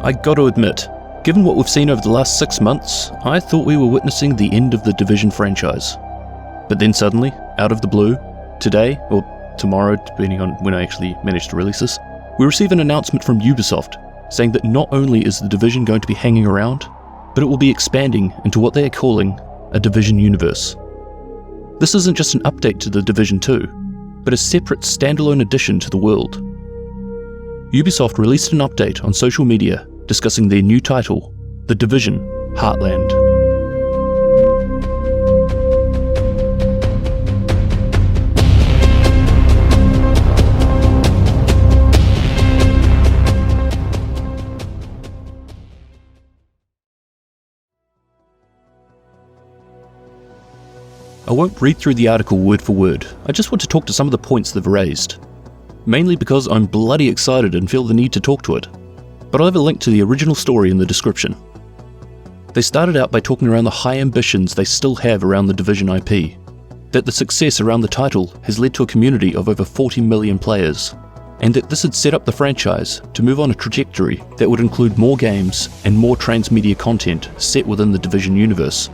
I gotta admit, given what we've seen over the last 6 months, I thought we were witnessing the end of the Division franchise. But then suddenly, out of the blue, today, or tomorrow, depending on when I actually manage to release this, we receive an announcement from Ubisoft saying that not only is the Division going to be hanging around, but it will be expanding into what they are calling a Division universe. This isn't just an update to the Division 2, but a separate standalone addition to the world. Ubisoft released an update on social media discussing their new title, The Division Heartland. I won't read through the article word for word, I just want to talk to some of the points they've raised. Mainly because I'm bloody excited and feel the need to talk to it. But I'll have a link to the original story in the description. They started out by talking around the high ambitions they still have around the Division IP, that the success around the title has led to a community of over 40 million players, and that this had set up the franchise to move on a trajectory that would include more games and more transmedia content set within the Division universe.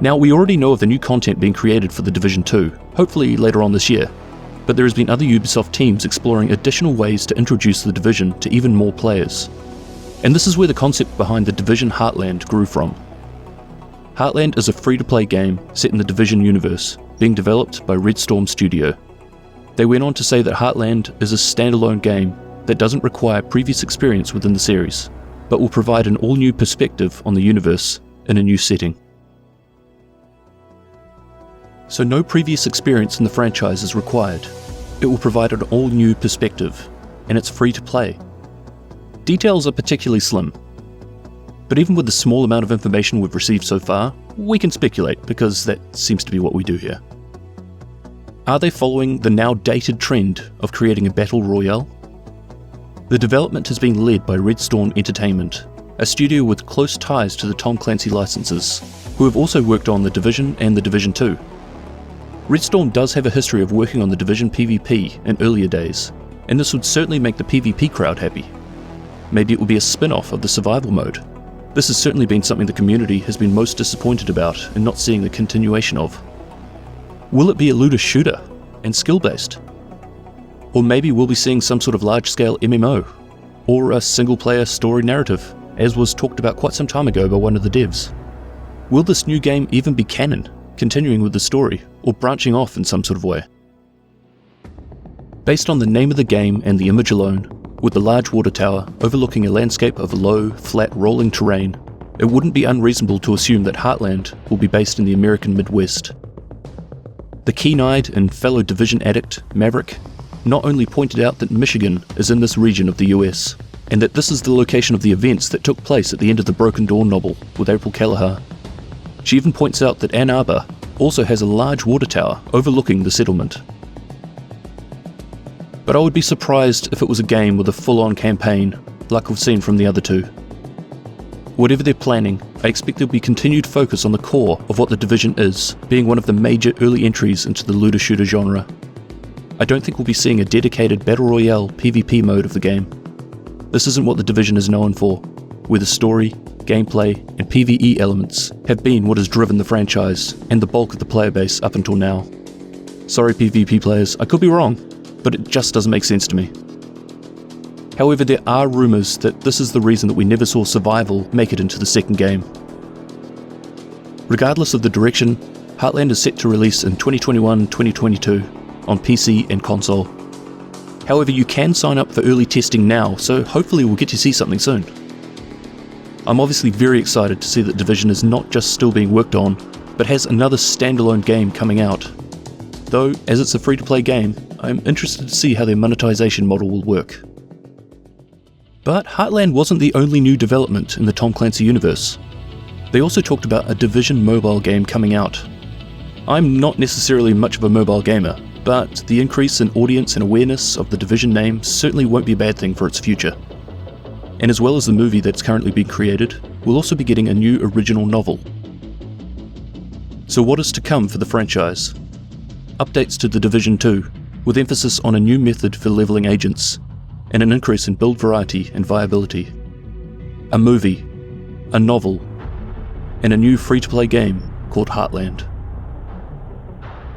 Now, we already know of the new content being created for the Division 2, hopefully later on this year, but there has been other Ubisoft teams exploring additional ways to introduce the Division to even more players. And this is where the concept behind the Division Heartland grew from. Heartland is a free-to-play game set in the Division universe, being developed by Red Storm Studio. They went on to say that Heartland is a standalone game that doesn't require previous experience within the series, but will provide an all-new perspective on the universe in a new setting. So no previous experience in the franchise is required. It will provide an all-new perspective, and it's free to play. Details are particularly slim, but even with the small amount of information we've received so far, we can speculate because that seems to be what we do here. Are they following the now dated trend of creating a battle royale? The development has been led by Red Storm Entertainment, a studio with close ties to the Tom Clancy licenses, who have also worked on The Division and The Division 2. Red Storm does have a history of working on the Division PvP in earlier days, and this would certainly make the PvP crowd happy. Maybe it will be a spin-off of the survival mode. This has certainly been something the community has been most disappointed about in not seeing the continuation of. Will it be a looter shooter and skill-based? Or maybe we'll be seeing some sort of large-scale MMO, or a single-player story narrative, as was talked about quite some time ago by one of the devs. Will this new game even be canon, continuing with the story, or branching off in some sort of way? Based on the name of the game and the image alone, with the large water tower overlooking a landscape of low, flat, rolling terrain, it wouldn't be unreasonable to assume that Heartland will be based in the American Midwest. The keen-eyed and fellow Division addict, Maverick, not only pointed out that Michigan is in this region of the US, and that this is the location of the events that took place at the end of the Broken Dawn novel with April Kelleher. She even points out that Ann Arbor also has a large water tower overlooking the settlement. But I would be surprised if it was a game with a full-on campaign, like we've seen from the other two. Whatever they're planning, I expect there'll be continued focus on the core of what the Division is, being one of the major early entries into the looter shooter genre. I don't think we'll be seeing a dedicated Battle Royale PvP mode of the game. This isn't what the Division is known for, where the story, gameplay, and PvE elements have been what has driven the franchise and the bulk of the player base up until now. Sorry PvP players, I could be wrong, but it just doesn't make sense to me. However, there are rumours that this is the reason that we never saw Survival make it into the second game. Regardless of the direction, Heartland is set to release in 2021-2022 on PC and console. However, you can sign up for early testing now, so hopefully we'll get to see something soon. I'm obviously very excited to see that Division is not just still being worked on, but has another standalone game coming out. Though, as it's a free-to-play game, I'm interested to see how their monetization model will work. But Heartland wasn't the only new development in the Tom Clancy universe. They also talked about a Division mobile game coming out. I'm not necessarily much of a mobile gamer, but the increase in audience and awareness of the Division name certainly won't be a bad thing for its future. And as well as the movie that's currently being created, we'll also be getting a new original novel. So what is to come for the franchise? Updates to The Division 2, with emphasis on a new method for leveling agents, and an increase in build variety and viability. A movie, a novel, and a new free-to-play game called Heartland.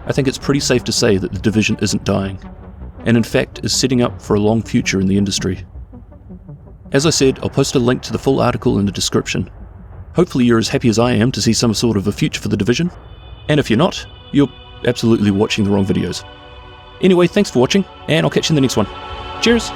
I think it's pretty safe to say that The Division isn't dying, and in fact is setting up for a long future in the industry. As I said, I'll post a link to the full article in the description. Hopefully you're as happy as I am to see some sort of a future for The Division, and if you're not, you're absolutely watching the wrong videos. Anyway, thanks for watching, and I'll catch you in the next one. Cheers!